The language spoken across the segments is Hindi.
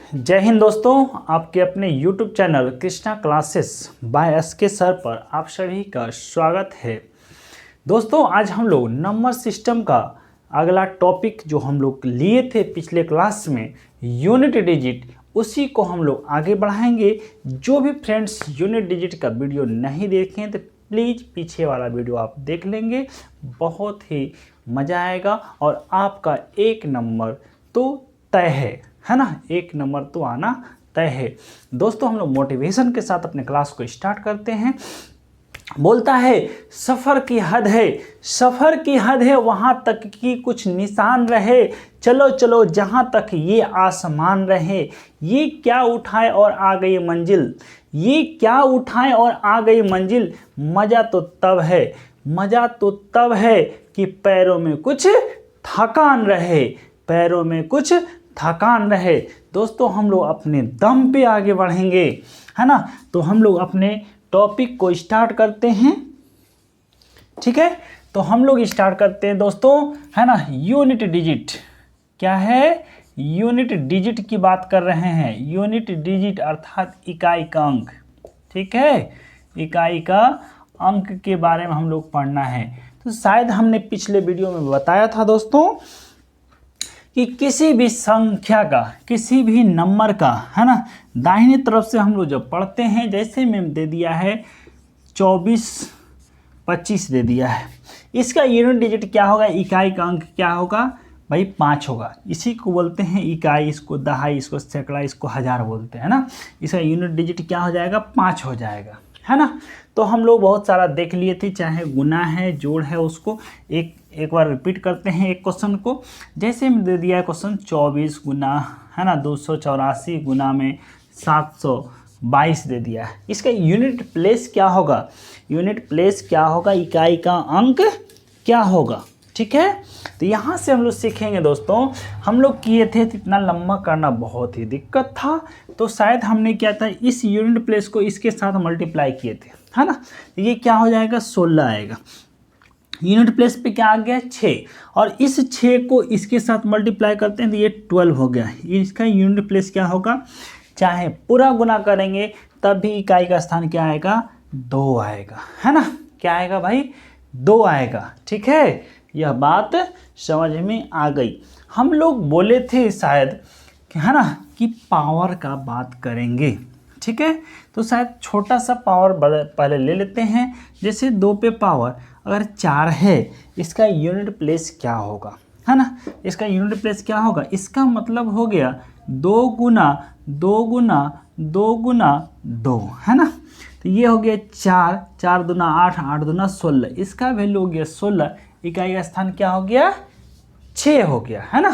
जय हिंद दोस्तों, आपके अपने YouTube channel Krishna classes by SK sir पर आप सभी का स्वागत है। दोस्तों, आज हम लोग नंबर सिस्टम का अगला टॉपिक जो हम लोग लिए थे पिछले क्लास में यूनिट डिजिट, उसी को हम लोग आगे बढ़ाएंगे। जो भी फ्रेंड्स यूनिट डिजिट का वीडियो नहीं देखें तो प्लीज़ पीछे वाला वीडियो आप देख लेंगे, बहुत ही मज़ा आएगा और आपका एक नंबर तो तय है ना, एक नंबर तो आना तय है। दोस्तों, हम लोग मोटिवेशन के साथ अपने क्लास को स्टार्ट करते हैं। बोलता है सफ़र की हद है, सफ़र की हद है वहाँ तक की कुछ निशान रहे, चलो चलो जहाँ तक ये आसमान रहे। ये क्या उठाए और आ गई मंजिल, ये क्या उठाए और आ गई मंजिल। मज़ा तो तब है, मज़ा तो तब है कि पैरों में कुछ थकान रहे, पैरों में कुछ थकान रहे। दोस्तों, हम लोग अपने दम पे आगे बढ़ेंगे, है ना। तो हम लोग अपने टॉपिक को स्टार्ट करते हैं, ठीक है। तो हम लोग स्टार्ट करते हैं दोस्तों, है ना। यूनिट डिजिट क्या है, यूनिट डिजिट की बात कर रहे हैं। यूनिट डिजिट अर्थात इकाई का अंक, ठीक है। इकाई का अंक के बारे में हम लोग पढ़ना है। तो शायद हमने पिछले वीडियो में बताया था दोस्तों कि किसी भी संख्या का, किसी भी नंबर का, है ना, दाहिने तरफ से हम लोग जब पढ़ते हैं, जैसे मैंने दे दिया है 24, 25 दे दिया है, इसका यूनिट डिजिट क्या होगा, इकाई का अंक क्या होगा भाई, 5 होगा। इसी को बोलते हैं इकाई, इसको दहाई, इसको सैकड़ा, इसको हजार बोलते हैं ना। इसका यूनिट डिजिट क्या हो जाएगा, 5 हो जाएगा, है ना। तो हम लोग बहुत सारा देख लिए थे, चाहे गुना है, जोड़ है, उसको एक बार रिपीट करते हैं एक क्वेश्चन को। जैसे में दे दिया है क्वेश्चन 24 गुना, है ना, 284 गुना में 722 दे दिया है। इसका यूनिट प्लेस क्या होगा, यूनिट प्लेस क्या होगा, इकाई का अंक क्या होगा, ठीक है। तो यहाँ से हम लोग सीखेंगे दोस्तों। हम लोग किए थे तो इतना लंबा करना बहुत ही दिक्कत था, तो शायद हमने क्या था, इस यूनिट प्लेस को इसके साथ मल्टीप्लाई किए थे, है ना। ये क्या हो जाएगा, 16 आएगा। यूनिट प्लेस पे क्या आ गया, 6, और इस 6 को इसके साथ मल्टीप्लाई करते हैं तो ये 12 हो गया। इसका यूनिट प्लेस क्या होगा, चाहे पूरा गुना करेंगे तब भी इकाई का स्थान क्या आएगा, 2 आएगा, है ना। क्या आएगा भाई, 2 आएगा, ठीक है। यह बात समझ में आ गई। हम लोग बोले थे शायद, है ना, कि पावर का बात करेंगे, ठीक है। तो शायद छोटा सा पावर पहले ले लेते हैं। जैसे 2 पे पावर अगर 4 है, इसका यूनिट प्लेस क्या होगा, है ना। इसका यूनिट प्लेस क्या होगा, इसका मतलब हो गया 2 गुना 2 गुना 2 गुना 2, है ना। तो ये हो गया 4, 4 दूना 8, 8 दूना 16, इसका वैल्यू हो गया 16। इकाई का स्थान क्या हो गया, 6 हो गया, है ना।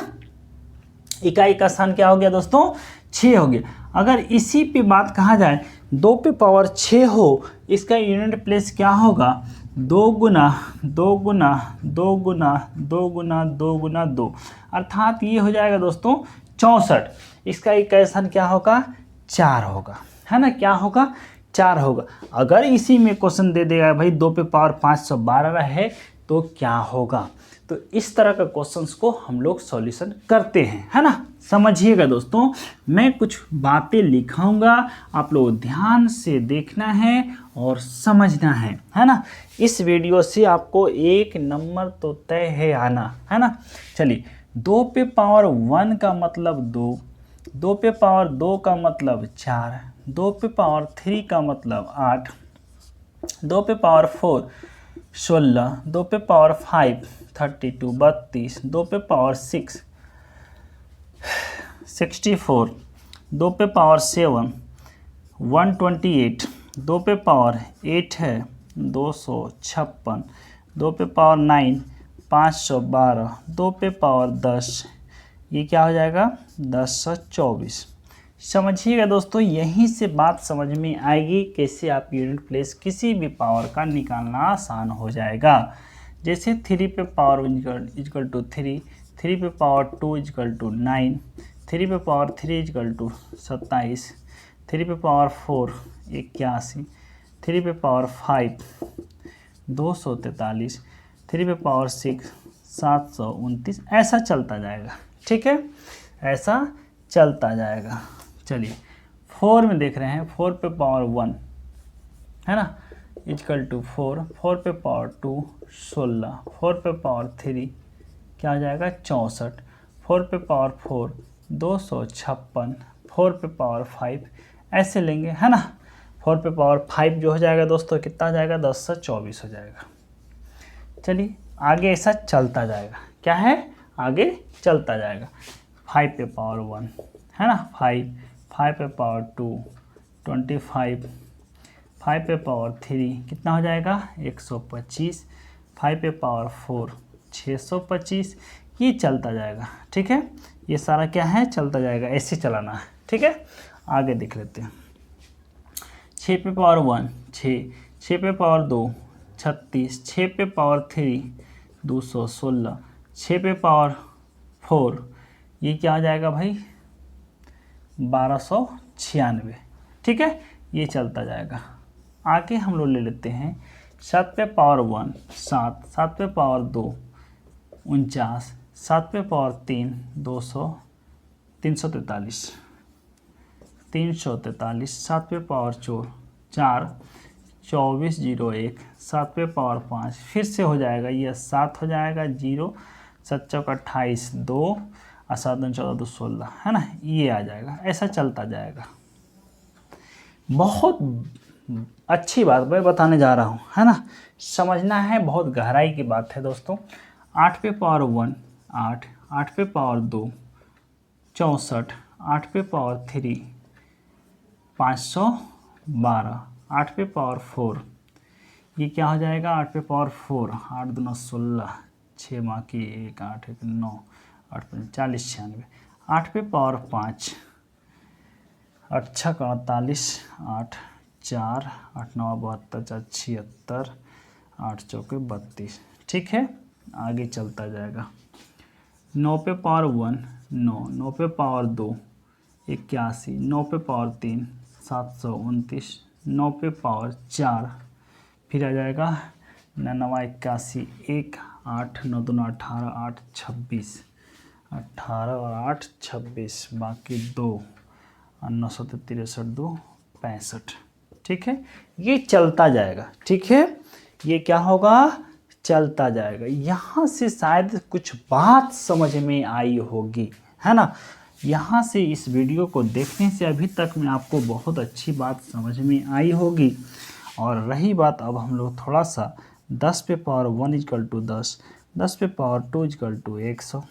इकाई का स्थान क्या हो गया दोस्तों, 6 हो गया। अगर इसी पे बात कहा जाए, 2 पे पावर 6 हो, इसका यूनिट प्लेस क्या होगा, 2 गुना 2 गुना 2 गुना 2 गुना 2 गुना 2, अर्थात ये हो जाएगा दोस्तों 64। इसका इकाई स्थान क्या होगा, 4 होगा, है ना। क्या होगा, 4 होगा। अगर इसी में क्वेश्चन दे देगा भाई 2 पे पावर 512 है तो क्या होगा। तो इस तरह का क्वेश्चंस को हम लोग सॉल्यूशन करते हैं, है ना। समझिएगा दोस्तों, मैं कुछ बातें लिखाऊंगा, आप लोग ध्यान से देखना है और समझना है ना। इस वीडियो से आपको एक नंबर तो तय है आना, है ना। चलिए, 2 पे पावर 1 का मतलब 2, 2 पे पावर 2 का मतलब 4, 2 पे पावर 3 का मतलब 8, 2 पे पावर 4 16, 2 पे पावर 5 32 32, 2 पे पावर 6 64, 2 पे पावर 7 128, 2 पे पावर 8 है 256, 2 पे पावर 9 512, 2 पे पावर 10, ये क्या हो जाएगा 1024। समझिएगा दोस्तों, यहीं से बात समझ में आएगी कैसे आप यूनिट प्लेस किसी भी पावर का निकालना आसान हो जाएगा। जैसे 3 पे पावर इजकल टू 3, 3 पे पावर 2 इजकल टू 9, 3 पे पावर 3 इजकल टू 27, 3 पे पावर 4 81, 3 पे पावर 5 243, 3 पे पावर 6 729, ऐसा चलता जाएगा, ठीक है, ऐसा चलता जाएगा। चलिए 4 में देख रहे हैं, 4 पे पावर 1 है ना, इक्वल टू 4, 4 पे पावर 2 16, 4 पे पावर 3 क्या हो जाएगा 64, 4 पे पावर 4 256, 4 पे पावर 5 ऐसे लेंगे है ना। 4 पे पावर 5 जो हो जाएगा दोस्तों कितना हो जाएगा 10 से 24 हो जाएगा। चलिए आगे ऐसा चलता जाएगा, क्या है आगे चलता जाएगा। 5 पे पावर 1 है ना, 5 पे पावर 2 25, 5 पे पावर 3 कितना हो जाएगा 125, 5 पे पावर 4 625, ये चलता जाएगा। ठीक है, ये सारा क्या है चलता जाएगा, ऐसे चलाना है। ठीक है, आगे देख लेते हैं। 6 पे पावर 1 6, 6 पे पावर 2 36, 6 पे पावर 3 216, 6 पे पावर 4 ये क्या आ जाएगा भाई 1296। ठीक है, ये चलता जाएगा। आगे हम लोग ले लेते हैं 7 पे पावर 1 7, 7 पे पावर 2 49, 7 पे पावर 3 343, 343, 7 पे पावर 4 2401, 7 पे पावर 5 फिर से हो जाएगा, ये 7 हो जाएगा 0 7 चौक 28 2 और 7 दूनी 14 2 16 है ना, ये आ जाएगा। ऐसा चलता जाएगा। बहुत अच्छी बात मैं बताने जा रहा हूँ है ना, समझना है, बहुत गहराई की बात है दोस्तों। 8 पे पावर 1 8, 8 पे पावर 2 64, 8 पे पावर 3 512, 8 पे पावर 4 ये क्या हो जाएगा 8 पे पावर 4 8 दूना 16 6 माँ की 1 8 1 9 8 40 96, 8 पे पावर 5 8 6 48 8 4 8 9 72 4 76 8 चौके 32। ठीक है, आगे चलता जाएगा। 9 पे पावर 1 9, 9 पे पावर 2 81, 9 पे पावर 3 729, 9 पे पावर 4 फिर आ जाएगा 99 81 1 8 9 2 18 8 26 18 और 8 26 बाकी 2 और 963 2 65। ठीक है, ये चलता जाएगा। ठीक है, ये क्या होगा चलता जाएगा। यहाँ से शायद कुछ बात समझ में आई होगी है ना, यहाँ से इस वीडियो को देखने से अभी तक में आपको बहुत अच्छी बात समझ में आई होगी। और रही बात अब हम लोग थोड़ा सा 10 पे पावर 1 इक्वल टू 10, 10 पे पावर 2 इक्वल टू 100,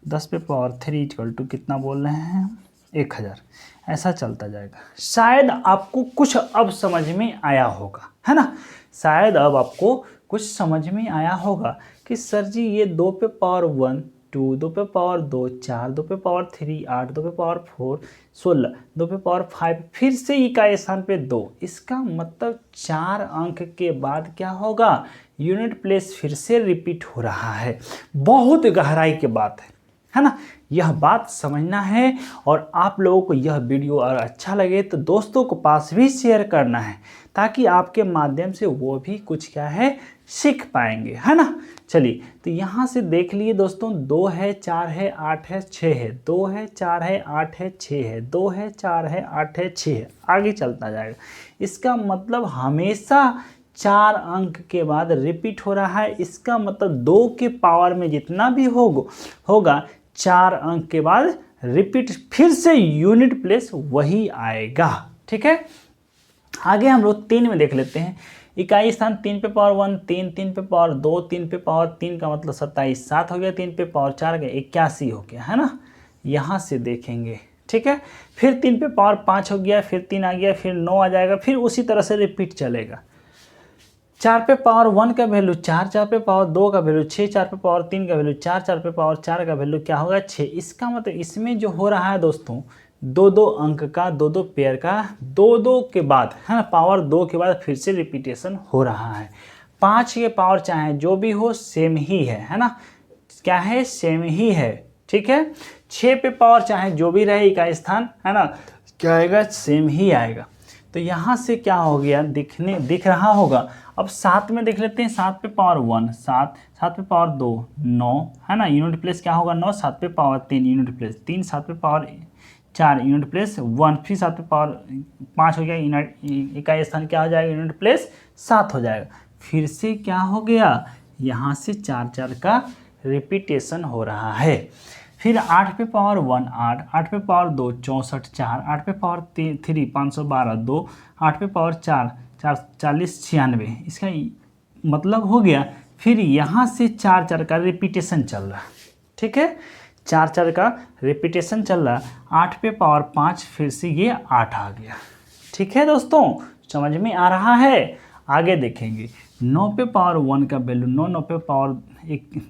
10 पे पावर 3 इक्वल टू कितना बोल रहे हैं 1000, ऐसा चलता जाएगा। शायद आपको कुछ अब समझ में आया होगा है ना, शायद अब आपको कुछ समझ में आया होगा कि सर जी ये 2 पे पावर 1 2, 2 पे पावर 2 4, 2 पे पावर 3 8, 2 पे पावर 4 16, 2 पे पावर 5 फिर से ई का स्थान पे 2, इसका मतलब 4 अंक के बाद क्या होगा यूनिट प्लेस फिर से रिपीट हो रहा है। बहुत गहराई की बात है ना, यह बात समझना है। और आप लोगों को यह वीडियो अगर अच्छा लगे तो दोस्तों को पास भी शेयर करना है, ताकि आपके माध्यम से वो भी कुछ क्या है सीख पाएंगे है ना। चलिए तो यहाँ से देख लिए दोस्तों, 2 है 4 है 8 है 6 है, 2 है 4 है 8 है 6 है, 2 है 4 है 8 है 6 है, आगे चलता जाएगा। इसका मतलब हमेशा 4 अंक के बाद रिपीट हो रहा है। इसका मतलब 2 के पावर में जितना भी होगा 4 अंक के बाद रिपीट फिर से यूनिट प्लेस वही आएगा। ठीक है, आगे हम लोग 3 में देख लेते हैं। इकाई स्थान 3 पे पावर 1 3, 3 पे पावर 2 3 पे पावर 3 का मतलब 27, 7 हो गया, 3 पे पावर 4 गया 81 हो गया है ना, यहाँ से देखेंगे। ठीक है, फिर 3 पे पावर 5 हो गया, फिर 3 आ गया, फिर 9 आ जाएगा, फिर उसी तरह से रिपीट चलेगा। 4 पे पावर 1 का वैल्यू 4, 4 पे पावर 2 का वैल्यू 6, 4 पे पावर 3 का वैल्यू 4, 4 पे पावर 4 का वैल्यू क्या होगा 6। इसका मतलब इसमें जो हो रहा है दोस्तों 2-2 अंक का 2-2 पेयर का 2-2 के बाद है ना, पावर 2 के बाद फिर से रिपीटेशन हो रहा है। 5 के पावर चाहे जो भी हो सेम ही है ना, क्या है सेम ही है। ठीक है, 6 पे पावर चाहे जो भी रहे इकाई स्थान है ना, क्या आएगा सेम ही आएगा। तो यहाँ से क्या हो गया दिख रहा होगा। अब 7 में देख लेते हैं। 7 पे पावर 1 7, 7 पे पावर 2 9 है ना, यूनिट प्लेस क्या होगा 9, 7 पे पावर 3 यूनिट प्लेस 3, 7 पे पावर 4 यूनिट प्लेस 1, फिर 7 पे पावर 5 हो गया, इकाई स्थान क्या हो जाएगा, यूनिट प्लेस 7 हो जाएगा। फिर से क्या हो गया, यहाँ से 4 4 का रिपीटेशन हो रहा है। फिर 8 पे पावर 1 8, 8 पे पावर 2 64 4, 8 पे पावर 3 512 2, 8 पे पावर 4 40 96, इसका मतलब हो गया। फिर यहाँ से 4 4 का रिपीटेशन चल रहा, ठीक है, 4 4 का रिपीटेशन चल रहा। 8 पे पावर 5, फिर से ये 8 आ गया। ठीक है दोस्तों, समझ में आ रहा है। आगे देखेंगे 9 पे पावर 1 का वैल्यू 9, 9 पे पावर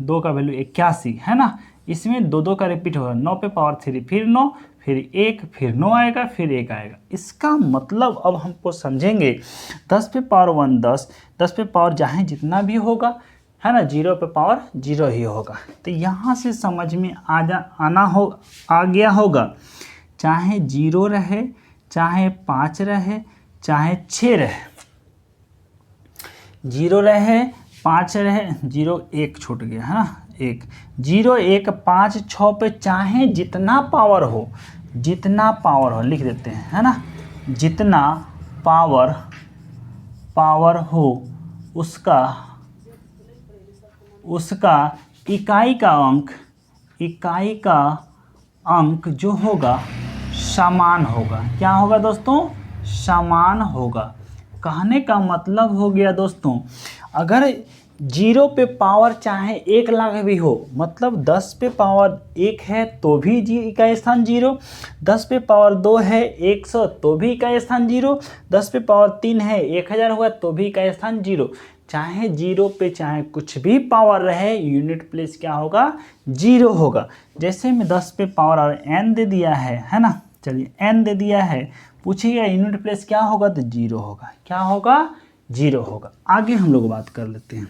2 का वैल्यू 81 है ना, इसमें 2 2 का रिपीट होगा। 9 पे पावर 3 फिर 9, फिर 1, फिर 9 आएगा, फिर 1 आएगा। इसका मतलब अब हमको समझेंगे 10 पे पावर 1 10, 10 पे पावर चाहे जितना भी होगा है ना, 0 पे पावर 0 ही होगा। तो यहाँ से समझ में आ गया होगा, चाहे 0 रहे, चाहे 5 रहे, चाहे 6 रहे, 0 रहे 5 रहे, 0 1 छूट गया है ना, 1 0 1 5 6 पे चाहे जितना पावर हो, जितना पावर हो लिख देते हैं है ना, जितना पावर हो उसका इकाई का अंक जो होगा समान होगा। क्या होगा दोस्तों, समान होगा। कहने का मतलब हो गया दोस्तों, अगर 0 पे पावर चाहे 1 लाख भी हो, मतलब 10 पे पावर 1 है तो भी इकाई स्थान 0, 10 पे पावर 2 है 100 तो भी इकाई स्थान 0, 10 पे पावर 3 है 1000 हुआ तो भी इकाई स्थान 0। चाहे 0 पे चाहे कुछ भी पावर रहे, यूनिट प्लेस क्या होगा, 0 होगा। जैसे मैं 10 पे पावर और n दे दिया है ना, चलिए n दे दिया है, पूछिएगा यूनिट प्लेस क्या होगा, तो 0 होगा। क्या होगा, 0 होगा। आगे हम लोग बात कर लेते हैं।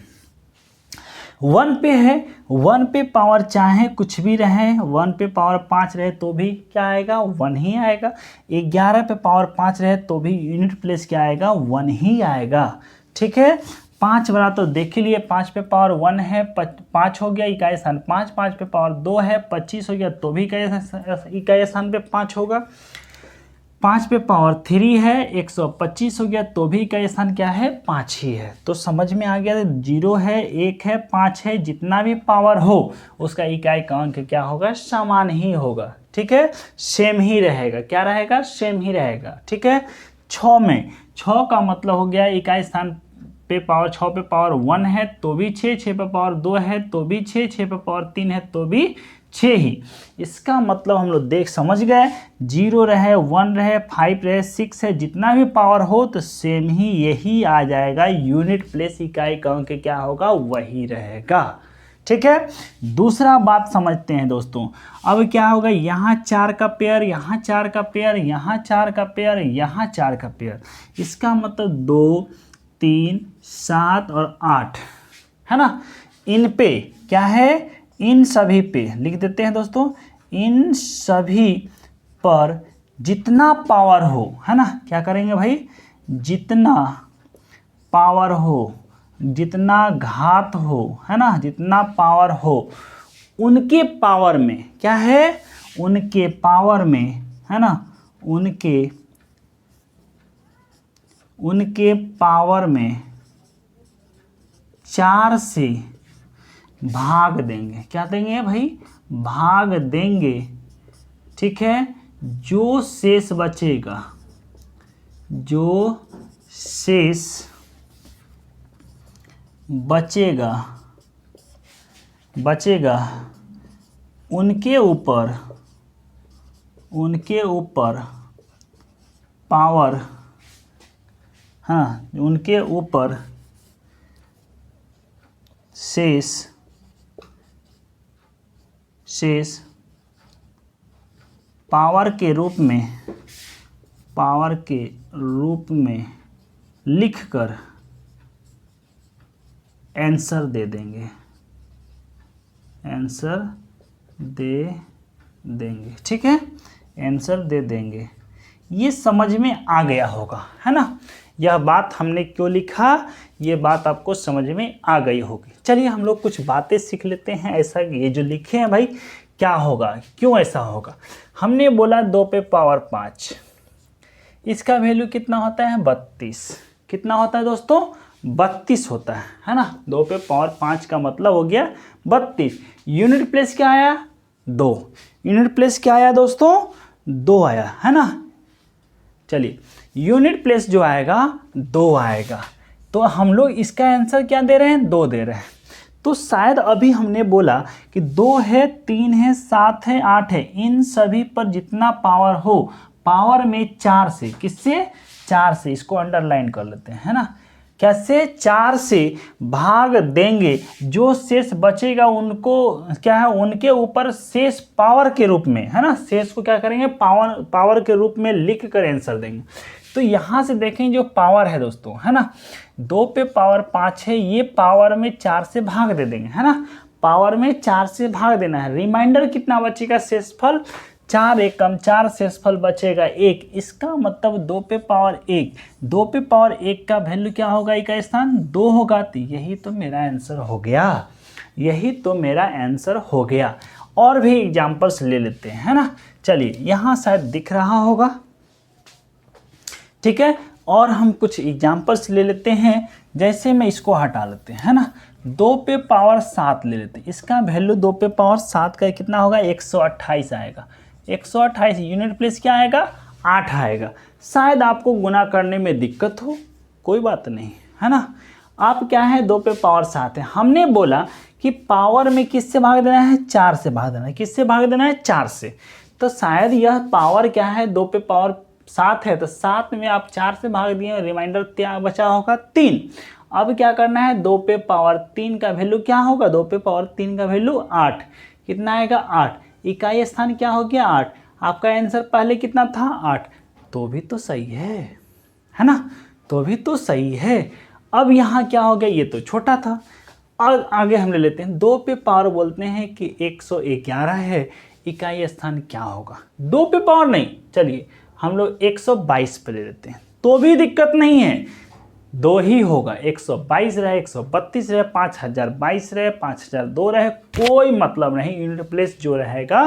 1 पे है, 1 पे पावर चाहे कुछ भी रहे, 1 पे पावर 5 रहे तो भी क्या आएगा, 1 ही आएगा। 11 पे पावर 5 रहे तो भी यूनिट प्लेस क्या आएगा, 1 ही आएगा। ठीक है, 5 वाला तो देख ही लिए, 5 पे पावर 1 है 5 हो गया इकाई स्थान 5, 5 पे पावर 2 है 25 हो गया तो भी इकाई स्थान पे 5 होगा। 5 पे पावर 3 है 125 हो गया तो भी इकाई स्थान क्या है, 5 ही है। तो समझ में आ गया, 0 है 1 है 5 है, जितना भी पावर हो उसका इकाई का अंक क्या होगा, समान ही होगा। ठीक है, सेम ही रहेगा। क्या रहेगा, सेम ही रहेगा। ठीक है, 6 में 6 का मतलब हो गया इकाई स्थान पे पावर 6 पे पावर 1 है तो भी 6, 6 पे पावर 2 है तो भी 6, 6 पे पावर 3 है तो भी 6 ही। इसका मतलब हम लोग समझ गए, 0 रहे 1 रहे 5 रहे 6 है, जितना भी पावर हो तो सेम ही यही आ जाएगा। यूनिट प्लेस इकाई का अंक क्या होगा, वही रहेगा। ठीक है, दूसरा बात समझते हैं दोस्तों। अब क्या होगा, यहाँ 4 का पेयर, यहाँ 4 का पेयर, यहाँ 4 का पेयर, यहाँ 4 का पेयर। इसका मतलब 2 3 7 और 8 है ना, इन पे क्या है, इन सभी पे लिख देते हैं दोस्तों। इन सभी पर जितना पावर हो है ना, क्या करेंगे भाई, जितना पावर हो, जितना घात हो है ना, जितना पावर हो उनके पावर में क्या है, उनके पावर में है ना, उनके पावर में 4 से भाग देंगे। क्या देंगे भाई, भाग देंगे। ठीक है, जो शेष बचेगा, जो शेष बचेगा उनके ऊपर पावर, हाँ, उनके ऊपर शेष पावर के रूप में लिखकर आंसर दे देंगे, ठीक है, आंसर दे देंगे। ये समझ में आ गया होगा है ना, यह बात हमने क्यों लिखा, ये बात आपको समझ में आ गई होगी। चलिए हम लोग कुछ बातें सीख लेते हैं। ऐसा ये जो लिखे हैं भाई, क्या होगा, क्यों ऐसा होगा। हमने बोला 2 पे पावर 5, इसका वैल्यू कितना होता है 32। कितना होता है दोस्तों 32 होता है ना। 2 पे पावर 5 का मतलब हो गया 32। यूनिट प्लेस क्या आया 2, यूनिट प्लेस क्या आया दोस्तों 2 आया है ना। चलिए यूनिट प्लेस जो आएगा 2 आएगा, तो हम लोग इसका आंसर क्या दे रहे हैं 2 दे रहे हैं। तो शायद अभी हमने बोला कि 2 है, 3 है, 7 है, 8 है, इन सभी पर जितना पावर हो, पावर में 4 से, किससे 4 से, इसको अंडरलाइन कर लेते हैं है ना। कैसे 4 से भाग देंगे, जो शेष बचेगा उनको क्या है, उनके ऊपर शेष पावर के रूप में है ना, शेष को क्या करेंगे पावर के रूप में लिख कर आंसर देंगे। तो यहाँ से देखें जो पावर है दोस्तों है ना, 2 पे पावर 5 है, ये पावर में 4 से भाग दे देंगे है ना, पावर में 4 से भाग देना है। रिमाइंडर कितना बचेगा शेषफल 4 एकम 4, शेषफल बचेगा 1। इसका मतलब 2 पे पावर 1, 2 पे पावर 1 का वैल्यू क्या होगा, इसका स्थान 2 होगा। तो यही तो मेरा आंसर हो गया, यही तो मेरा आंसर हो गया। और भी एग्जाम्पल्स ले लेते हैं है ना। चलिए यहाँ शायद दिख रहा होगा, ठीक है। और हम कुछ एग्जाम्पल्स ले लेते हैं, जैसे मैं इसको हटा लेते हैं है ना। 2 पे पावर 7 ले लेते हैं, इसका वैल्यू 2 पे पावर 7 का कितना होगा 128 आएगा। 128 यूनिट प्लेस क्या आएगा 8 आएगा। शायद आपको गुना करने में दिक्कत हो, कोई बात नहीं है ना। आप क्या है 2 पे पावर 7 है, हमने बोला कि पावर में किससे भाग देना है 4 से भाग देना है, किससे भाग देना है 4 से। तो शायद यह पावर क्या है 2 पे पावर 7 है, तो 7 में आप 4 से भाग दिए, रिमाइंडर क्या बचा होगा 3। अब क्या करना है 2 पे पावर 3 का वैल्यू क्या होगा, 2 पे पावर 3 का वैल्यू 8, कितना आएगा 8, इकाई स्थान क्या हो गया 8। आपका आंसर पहले कितना था 8, तो भी तो सही है ना, तो भी तो सही है। अब यहाँ क्या हो गया, ये तो छोटा था। और आगे हम ले लेते हैं 2 पे पावर बोलते हैं कि 111 है, इकाई स्थान क्या होगा 2 पे पावर नहीं, चलिए हम लोग 122 पे ले लेते हैं, तो भी दिक्कत नहीं है, 2 ही होगा, 122 रहे, 132 रहे, 5022 रहे, 5002 रहे, कोई मतलब नहीं, यूनिट प्लेस जो रहेगा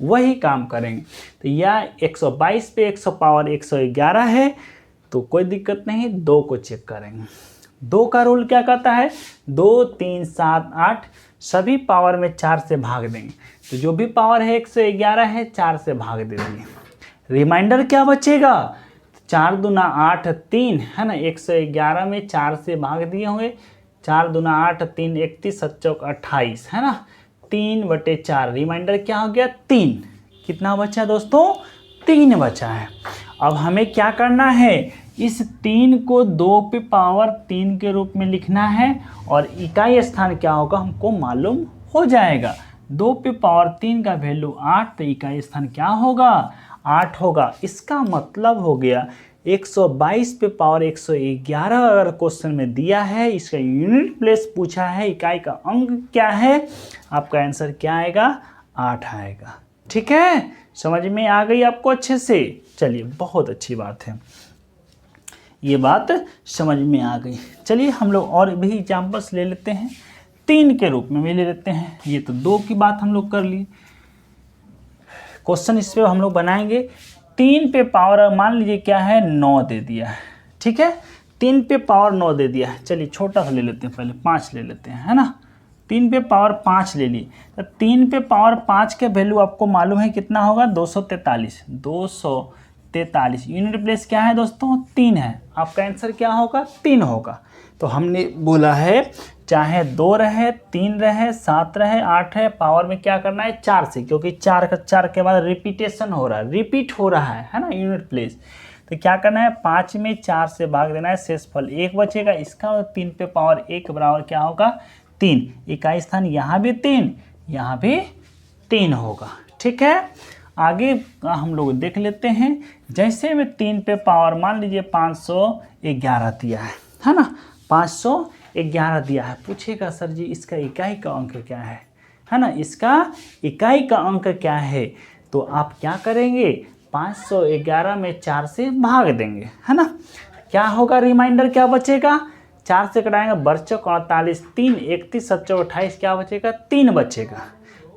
वही काम करेंगे। तो या 122 पे 100 पावर 111 है, तो कोई दिक्कत नहीं, 2 को चेक करेंगे। 2 का रूल क्या कहता है 2, 3, 7, 8 सभी पावर में 4 से भाग देंगे, तो जो भी पावर है 111 है 4 से भाग दे देंगे। रिमाइंडर क्या बचेगा 4 दूना 8 3 है ना, 111 में 4 से भाग दिए होंगे, 4 दूना 8 3 31 7 चौक 28 है ना, 3/4 रिमाइंडर क्या हो गया 3। कितना बचा दोस्तों 3 बचा है। अब हमें क्या करना है, इस 3 को 2 पे पावर 3 के रूप में लिखना है, और इकाई स्थान क्या होगा हमको मालूम हो जाएगा। 2 पे पावर 3 का वैल्यू 8, तो इकाई स्थान क्या होगा 8 होगा। इसका मतलब हो गया 122 पे पावर 111 अगर क्वेश्चन में दिया है, इसका यूनिट प्लेस पूछा है, इकाई का अंक क्या है, आपका आंसर क्या आएगा 8 आएगा। ठीक है, समझ में आ गई आपको अच्छे से। चलिए बहुत अच्छी बात है, ये बात समझ में आ गई। चलिए हम लोग और भी एग्जाम्पल्स ले लेते हैं, 3 के रूप में भी ले लेते हैं। ये तो 2 की बात हम लोग कर लिए, क्वेश्चन इस पे हम लोग बनाएंगे। 3 पे पावर मान लीजिए क्या है 9 दे दिया है, ठीक है, 3 पे पावर 9 दे दिया है। चलिए छोटा सा ले लेते हैं, पहले 5 ले लेते हैं है ना। 3 पे पावर 5 ले ली, तो 3 पे पावर 5 के वैल्यू आपको मालूम है कितना होगा 243। 243 यूनिट प्लेस क्या है दोस्तों 3 है, आपका आंसर क्या होगा 3 होगा। तो हमने बोला है चाहे 2 रहे 3 रहे 7 रहे 8 है, पावर में क्या करना है 4 से, क्योंकि 4 के बाद रिपीटेशन हो रहा है, रिपीट हो रहा है ना यूनिट प्लेस। तो क्या करना है 5 में 4 से भाग देना है, शेषफल 1 बचेगा। इसका 3 पे पावर 1 बराबर क्या होगा 3, इकाई स्थान यहाँ भी 3 यहाँ भी 3 होगा। ठीक है, आगे हम लोग देख लेते हैं। जैसे में 3 पे पावर मान लीजिए 511 दिया है ना, 511 दिया है, पूछेगा सर जी इसका इकाई का अंक क्या है ना, इसका इकाई का अंक क्या है। तो आप क्या करेंगे 511 में 4 से भाग देंगे है ना, क्या होगा रिमाइंडर क्या बचेगा, 4 से कटाएंगे बरचक 48, 3 31 7 28 क्या बचेगा 3 बचेगा।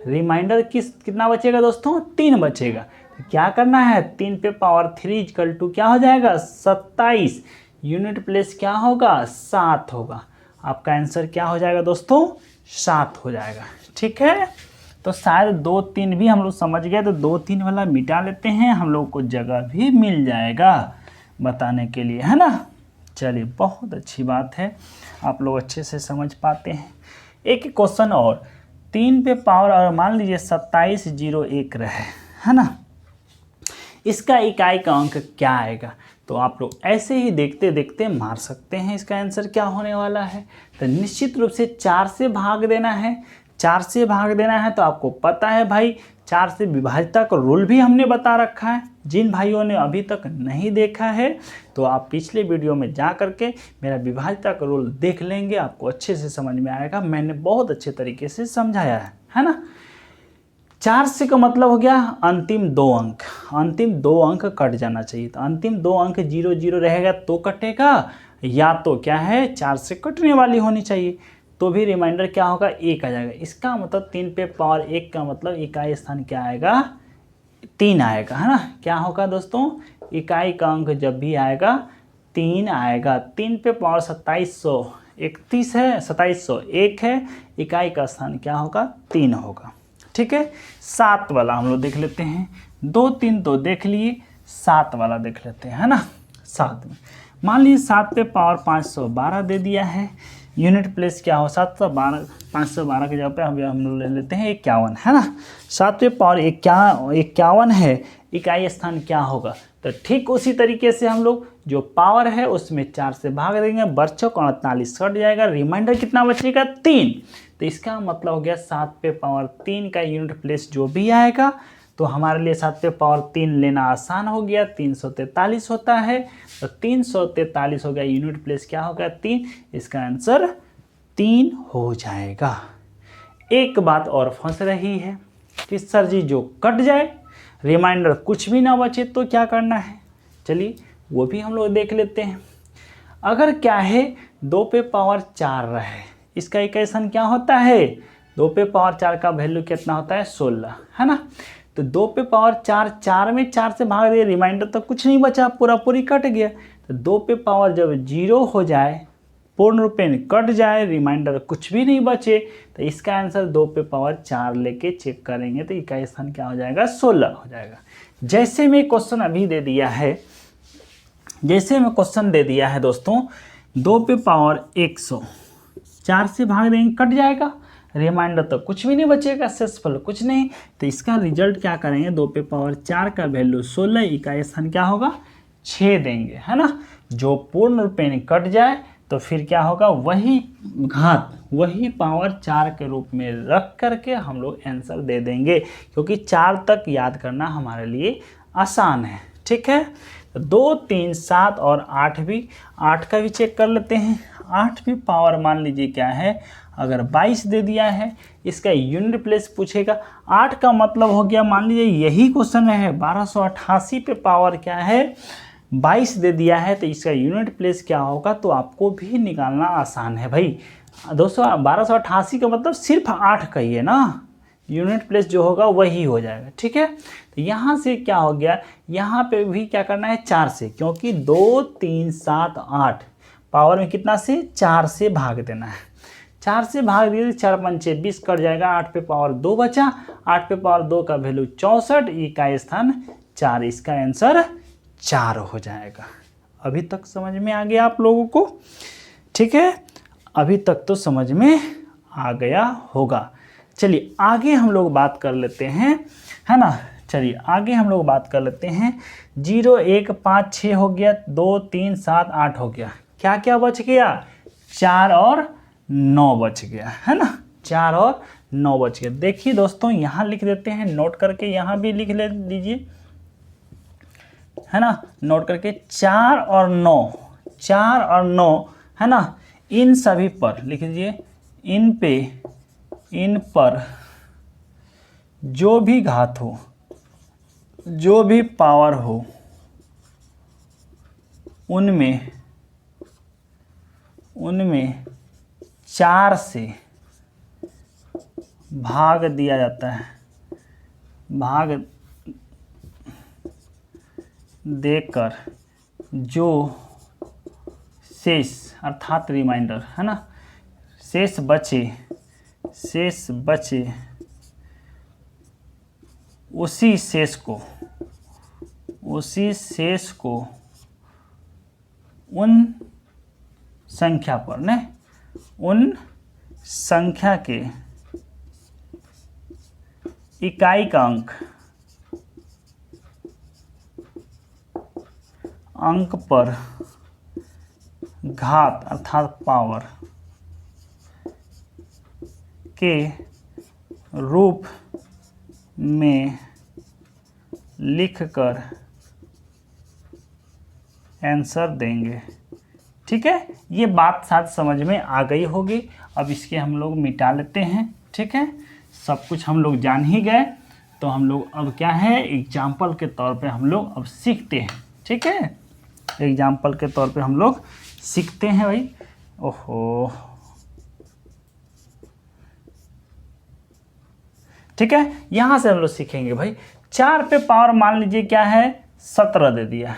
रिमाइंडर कितना बचेगा दोस्तों, 3 बचेगा। तो क्या करना है, 3 पे पावर 3 इक्वल टू क्या हो जाएगा, 27। यूनिट प्लेस क्या होगा, 7 होगा। आपका आंसर क्या हो जाएगा दोस्तों, 7 हो जाएगा। ठीक है, तो शायद 2 3 भी हम लोग समझ गए, तो 2 3 वाला मिटा लेते हैं, हम लोग को जगह भी मिल जाएगा बताने के लिए, है ना। चलिए, बहुत अच्छी बात है, आप लोग अच्छे से समझ पाते हैं। एक क्वेश्चन और, 3 पे पावर और मान लीजिए 2701 रहे, है ना, इसका इकाई का अंक क्या आएगा। तो आप लोग ऐसे ही देखते देखते मार सकते हैं इसका आंसर क्या होने वाला है। तो निश्चित रूप से 4 से भाग देना है। 4 से भाग देना है तो आपको पता है भाई, 4 से विभाज्यता का रूल भी हमने बता रखा है। जिन भाइयों ने अभी तक नहीं देखा है तो आप पिछले वीडियो में जा करके मेरा विभाज्यता का रूल देख लेंगे, आपको अच्छे से समझ में आएगा। मैंने बहुत अच्छे तरीके से समझाया है ना। 4 से का मतलब हो गया अंतिम 2 अंक, अंतिम 2 अंक कट जाना चाहिए। तो अंतिम 2 अंक 0 0 रहेगा तो कटेगा, या तो क्या है 4 से कटने वाली होनी चाहिए, तो भी रिमाइंडर क्या होगा, 1 आ जाएगा। इसका मतलब 3 पे पावर 1 का मतलब इकाई स्थान क्या आएगा, 3 आएगा, है ना। क्या होगा दोस्तों, इकाई का अंक जब भी आएगा 3 आएगा। 3 पे पावर 2731 है, 2701 है, इकाई का स्थान क्या होगा, 3 होगा। ठीक है, 7 वाला हम लोग देख लेते हैं। 2 3 तो देख लिए, 7 वाला देख लेते हैं, है ना। 7 में मान लीजिए 7 पे पावर 512 दे दिया है। यूनिट प्लेस क्या हो, 712 512 की जगह पे हम लोग ले लेते हैं 51, है ना। 7 पे पावर 51 है, इकाई स्थान क्या होगा। तो ठीक उसी तरीके से हम लोग जो पावर है उसमें 4 से भाग देंगे, बच्चों को 48 कट जाएगा, रिमाइंडर कितना बचेगा, 3। तो इसका मतलब हो गया 7 पे पावर 3 का यूनिट प्लेस जो भी आएगा, तो हमारे लिए 7 पे पावर 3 लेना आसान हो गया, 343 होता है। तो 343 हो गया, यूनिट प्लेस क्या होगा, 3। इसका आंसर 3 हो जाएगा। एक बात और फंस रही है कि सर जी जो कट जाए, रिमाइंडर कुछ भी ना बचे तो क्या करना है। चलिए वो भी हम लोग देख लेते हैं। अगर क्या है 2 पे पावर 4 रहे, इसका इक्वेशन क्या होता है, 2 पे पावर 4 का वैल्यू कितना होता है, 16, है ना। तो 2 पे पावर 4, 4 में 4 से भाग दिए, रिमाइंडर तो कुछ नहीं बचा, पूरा पूरी कट गया। तो 2 पे पावर जब 0 हो जाए, पूर्ण रूपेण कट जाए, रिमाइंडर कुछ भी नहीं बचे, तो इसका आंसर 2 पे पावर 4 लेके चेक करेंगे तो इकाई स्थान क्या हो जाएगा, 16 हो जाएगा। जैसे में क्वेश्चन अभी दे दिया है, जैसे में क्वेश्चन दे दिया है दोस्तों, 2 पे पावर 100, 4 से भाग देंगे कट जाएगा, रिमाइंडर तो कुछ भी नहीं बचेगा, शेषफल कुछ नहीं। तो इसका रिजल्ट क्या करेंगे, 2 पे पावर 4 का वैल्यू 16, इकाई स्थान क्या होगा, 6 देंगे, है ना। जो पूर्ण रूपेण कट जाए तो फिर क्या होगा, वही घात, वही पावर 4 के रूप में रख करके हम लोग आंसर दे देंगे, क्योंकि 4 तक याद करना हमारे लिए आसान है। ठीक है, तो 2 3 7 और 8 भी, 8 का भी चेक कर लेते हैं। 8 भी पावर मान लीजिए क्या है, अगर 22 दे दिया है, इसका यूनिट प्लेस पूछेगा। 8 का मतलब हो गया, मान लीजिए यही क्वेश्चन है, 1288 पे पावर क्या है, 22 दे दिया है, तो इसका यूनिट प्लेस क्या होगा, तो आपको भी निकालना आसान है भाई दोस्तों। 1288 का मतलब सिर्फ 8 का ही है ना, यूनिट प्लेस जो होगा वही हो जाएगा। ठीक है, तो यहाँ से क्या हो गया, यहाँ पे भी क्या करना है, 4 से, क्योंकि 2 3 7 8 पावर में कितना से, 4 से भाग देना है। 4 से भाग दिए, 4 5 20 कट जाएगा, 8 पे पावर 2 बचा, 8 पे पावर 2 का वैल्यू 64, इकाई स्थान 4, इसका आंसर 4 हो जाएगा। अभी तक समझ में आ गया आप लोगों को, ठीक है, अभी तक तो समझ में आ गया होगा। चलिए आगे हम लोग बात कर लेते हैं, है ना। चलिए आगे हम लोग बात कर लेते हैं। 0 1 5 6 हो गया, 2 3 7 8 हो गया, क्या क्या बच गया, 4 और 9 बच गया, है ना। 4 और 9 बच गया। देखिए दोस्तों यहाँ लिख देते हैं, नोट करके यहाँ भी लिख ले लीजिए, है ना, नोट करके 4 और 9, 4 और 9, है ना, इन सभी पर लिख दीजिए, इन पर जो भी घात हो, जो भी पावर हो, उनमें 4 से भाग दिया जाता है, भाग देकर जो शेष अर्थात रिमाइंडर है ना, शेष बचे उसी शेष को उन संख्या पर ने उन संख्या के इकाई का अंक पर घात अर्थात पावर के रूप में लिखकर आंसर देंगे। ठीक है, ये बात शायद समझ में आ गई होगी। अब इसके हम लोग मिटा लेते हैं। ठीक है, सब कुछ हम लोग जान ही गए, तो हम लोग अब क्या है, एग्जाम्पल के तौर पे हम लोग अब सीखते हैं। ठीक है, एग्जाम्पल के तौर पे हम लोग सीखते हैं भाई। ओहो, ठीक है, यहाँ से हम लोग सीखेंगे भाई। 4 पे पावर मान लीजिए क्या है, 17 दे दिया।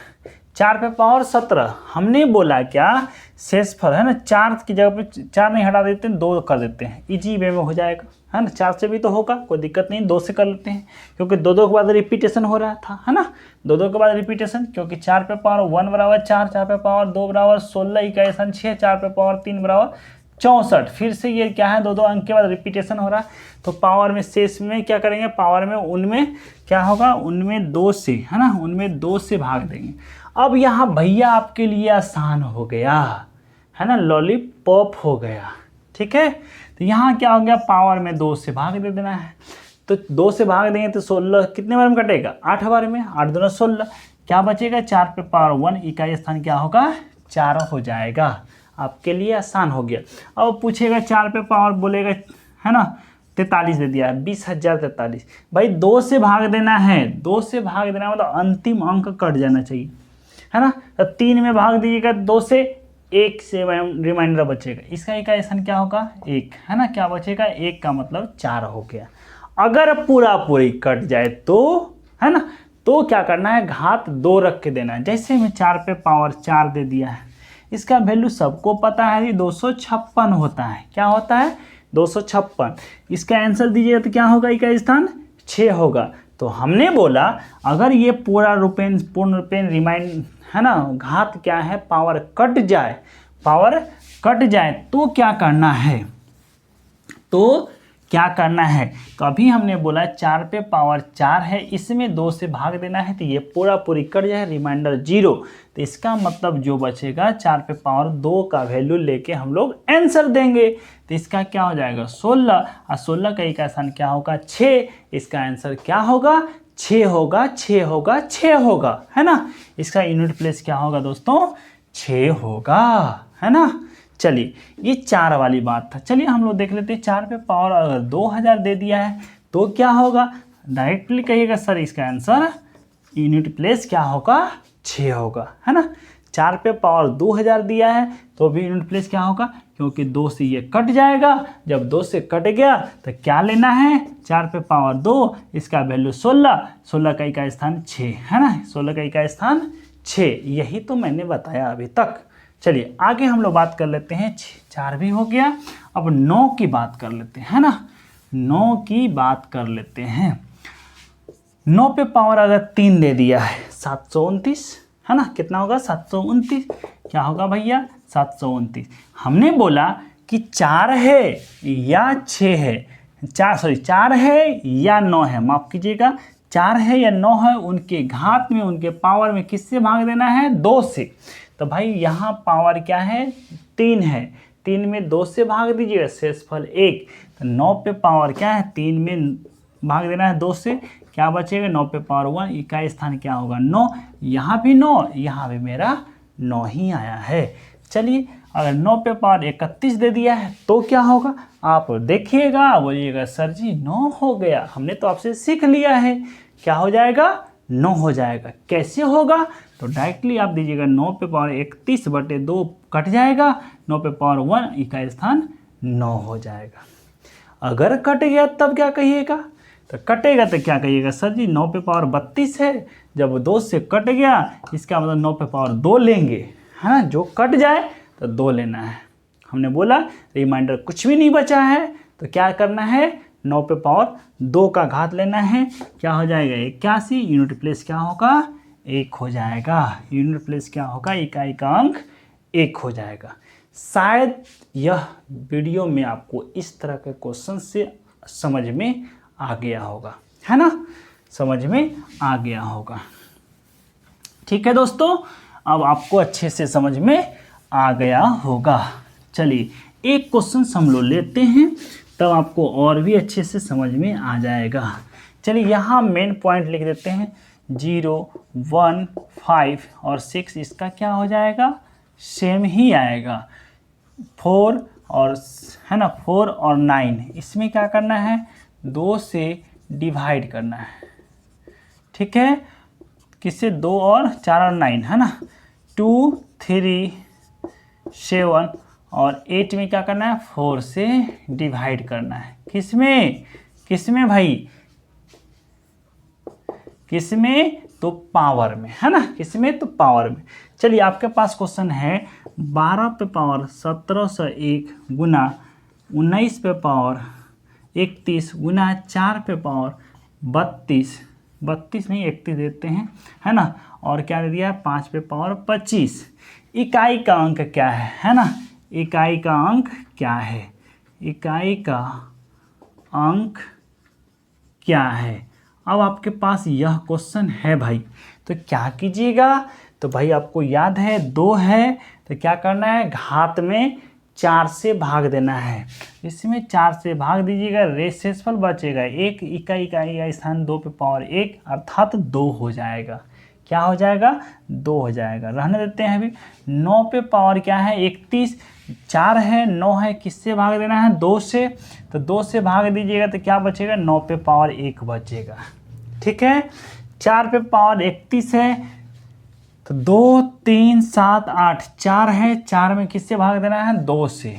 4 पे पावर 17, हमने बोला क्या, शेषफल है ना, 4 की जगह पे 4 नहीं हटा देते हैं, 2 कर देते हैं, इजी वे में हो जाएगा, है ना। 4 से भी तो होगा, कोई दिक्कत नहीं, 2 से कर लेते हैं, क्योंकि 2 के बाद रिपीटेशन हो रहा था, है ना। 2 के बाद रिपीटेशन, क्योंकि 4 पे पावर 1 बराबर 4, 4 पे पावर 2 बराबर 16, इकाई स्थान 6, 4 पे पावर 3 बराबर 64। फिर से ये क्या है, 2 अंक के बाद रिपीटेशन हो रहा है, तो पावर में शेष में क्या करेंगे, पावर में उनमें क्या होगा, उनमें 2 से, है ना, उनमें 2 से भाग देंगे। अब यहाँ भैया आपके लिए आसान हो गया, है ना, लॉलीपॉप हो गया। ठीक है, तो यहाँ क्या हो गया, पावर में 2 से भाग दे देना है, तो 2 से भाग देंगे तो 16 कितने बार में कटेगा, 8 बार में, 8 दूना 16, क्या बचेगा, 4 पे पावर 1, इकाई स्थान क्या होगा, 4 हो जाएगा। आपके लिए आसान हो गया। अब पूछेगा 4 पे पावर बोलेगा, है ना, 43 दे दिया, 20,043। भाई 2 से भाग देना है, 2 से भाग देना मतलब अंतिम अंक कट जाना चाहिए, है ना। तो 3 में भाग दीजिएगा 2 से, 1 से रिमाइंडर बचेगा, इसका इकाई स्थान क्या होगा, 1, है ना, क्या बचेगा, 1 का मतलब 4 हो गया। अगर पूरी कट जाए तो, है ना, तो क्या करना है, घात 2 रख के देना है। जैसे मैं 4 पे पावर 4 दे दिया है, इसका वैल्यू सबको पता है 256 होता है। क्या होता है, 256। इसका आंसर दीजिएगा तो क्या होगा, इकाई स्थान 6 होगा। तो हमने बोला अगर ये पूर्ण रूपेण रिमाइंड, है ना, घात क्या है, पावर कट जाए तो क्या करना है, तो अभी हमने बोला 4 पे पावर 4 है, इसमें 2 से भाग देना है, तो ये पूरी कट जाए, रिमाइंडर 0। तो इसका मतलब जो बचेगा 4 पे पावर 2 का वैल्यू लेके हम लोग आंसर देंगे। तो इसका क्या हो जाएगा, 16, और 16 का इकाई स्थान क्या होगा, 6। इसका आंसर क्या होगा, 6 होगा, है ना। इसका यूनिट प्लेस क्या होगा दोस्तों, 6 होगा, है ना। चलिए, ये 4 वाली बात था। चलिए हम लोग देख लेते हैं, 4 पे पावर अगर 2000 दे दिया है तो क्या होगा, डायरेक्टली कहिएगा सर इसका आंसर यूनिट प्लेस क्या होगा, 6 होगा, है ना। 4 पे पावर 2000 दिया है तो भी यूनिट प्लेस क्या होगा, क्योंकि 2 से ये कट जाएगा, जब 2 से कट गया तो क्या लेना है, 4 पे पावर 2, इसका वैल्यू 16 का इकाई स्थान 6, है ना, 16 का इकाई स्थान 6। यही तो मैंने बताया अभी तक। चलिए आगे हम लोग बात कर लेते हैं, 4 भी हो गया, अब 9 की बात कर लेते हैं, है ना, 9 की बात कर लेते हैं। 9 पे पावर अगर 3 दे दिया है, 729, है ना, कितना होगा, 729, क्या होगा भैया, 729। हमने बोला कि 4 है या 6 है, 4 है या 9 है, माफ कीजिएगा, 4 है या 9 है, उनके घात में, उनके पावर में किससे भाग देना है, 2 से। तो भाई यहाँ पावर क्या है, 3 है, 3 में 2 से भाग दीजिएगा, शेषफल 1। तो 9 पे पावर क्या है, 3 में भाग देना है 2 से, क्या बचेगा, 9 पे पावर 1, इकाई स्थान क्या होगा, 9। यहाँ भी 9, यहाँ भी मेरा 9 ही आया है। चलिए अगर 9 पे पावर 31 दे दिया है तो क्या होगा, आप देखिएगा, बोलिएगा सर जी 9 हो गया, हमने तो आपसे सीख लिया है, क्या हो जाएगा, 9 हो जाएगा। कैसे होगा, तो डायरेक्टली आप दीजिएगा 9 पे पावर 31/2 कट जाएगा, 9 पे पावर 1, इकाई स्थान 9 हो जाएगा। अगर कट गया तब क्या कहिएगा, तो कटेगा तो क्या कहिएगा, सर जी 9 पे पावर 32 है, जब 2 से कट गया इसका मतलब 9 पे पावर 2 लेंगे, है ना, जो कट जाए तो 2 लेना है। हमने बोला रिमाइंडर कुछ भी नहीं बचा है तो क्या करना है, 9 पे पावर 2 का घात लेना है, क्या हो जाएगा 81, यूनिट प्लेस क्या होगा 1 हो जाएगा, यूनिट प्लेस क्या होगा, इकाई का अंक 1 हो जाएगा। शायद यह वीडियो में आपको इस तरह के क्वेश्चन से समझ में आ गया होगा, है ना, समझ में आ गया होगा। ठीक है दोस्तों, अब आपको अच्छे से समझ में आ गया होगा। चलिए एक क्वेश्चन हम लोग लेते हैं, तब आपको और भी अच्छे से समझ में आ जाएगा। चलिए यहाँ मेन पॉइंट लिख देते हैं, 0, 1, 5 और 6 इसका क्या हो जाएगा, सेम ही आएगा। 4 और, है ना, 4 और 9 इसमें क्या करना है, 2 से डिवाइड करना है। ठीक है, किससे, 2 और 4 और 9, है ना, 2, 3, 7 और 8 में क्या करना है, 4 से डिवाइड करना है। किसमें, किसमें भाई, किसमें, तो पावर में, है ना, किसमें, तो पावर में। चलिए आपके पास क्वेश्चन है 12 पे पावर 1701 गुना 19 पे पावर 31 गुना 4 पे पावर 32 नहीं 31 देते हैं, है ना, और क्या दे दिया है 5 पे पावर 25। इकाई का अंक क्या है ना, इकाई का अंक क्या है, इकाई का अंक क्या है। अब आपके पास यह क्वेश्चन है भाई, तो क्या कीजिएगा, तो भाई आपको याद है 2 है तो क्या करना है, घात में 4 से भाग देना है, इसमें 4 से भाग दीजिएगा, रेशेषफल बचेगा 1, इकाई का स्थान 2 पे पावर 1 अर्थात 2 हो जाएगा। क्या हो जाएगा, 2 हो जाएगा, रहने देते हैं अभी। 9 पे पावर क्या है 31, 4 है 9 है, किससे भाग देना है, 2 से, तो 2 से भाग दीजिएगा तो क्या बचेगा, 9 पे पावर 1 बचेगा। ठीक है, 4 पे पावर 31 है तो 2, 3, 7, 8, 4 है, 4 में किससे भाग देना है, 2 से,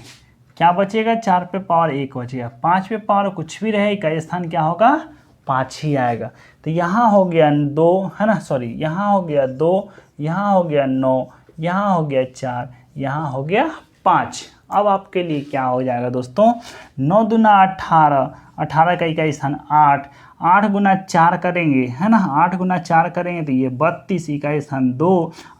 क्या बचेगा, 4 पे पावर 1 बचेगा। 5 पे पावर कुछ भी रहे, इकाई स्थान क्या होगा, 5 ही आएगा। तो यहाँ हो गया 2, है ना, सॉरी यहाँ हो गया 2, यहाँ हो गया 9, यहाँ हो गया 4, यहाँ हो गया 5। अब आपके लिए क्या हो जाएगा दोस्तों, 9 दूना 18, 18 का इकाई स्थान 8, 8 गुना 4 करेंगे, है ना, 8 गुना 4 करेंगे तो ये 32, इकाई स्थान 2,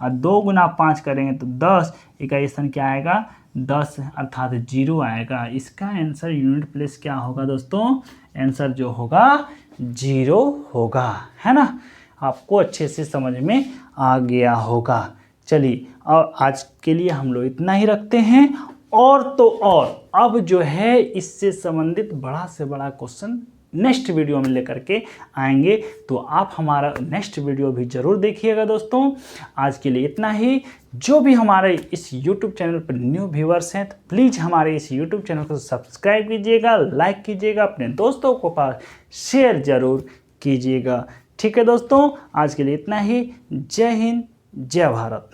और 2 गुना 5 करेंगे तो 10, इकाई स्थान क्या आएगा, 10 अर्थात 0 आएगा। इसका आंसर यूनिट प्लेस क्या होगा दोस्तों, आंसर जो होगा 0 होगा, है ना, आपको अच्छे से समझ में आ गया होगा। चलिए और आज के लिए हम लोग इतना ही रखते हैं, और तो और अब जो है इससे संबंधित बड़ा से बड़ा क्वेश्चन नेक्स्ट वीडियो में लेकर के आएंगे, तो आप हमारा नेक्स्ट वीडियो भी ज़रूर देखिएगा दोस्तों। आज के लिए इतना ही। जो भी हमारे इस YouTube चैनल पर न्यू व्यूअर्स हैं तो प्लीज़ हमारे इस YouTube चैनल को सब्सक्राइब कीजिएगा, लाइक कीजिएगा, अपने दोस्तों को पास शेयर ज़रूर कीजिएगा। ठीक है दोस्तों, आज के लिए इतना ही। जय हिंद, जय भारत।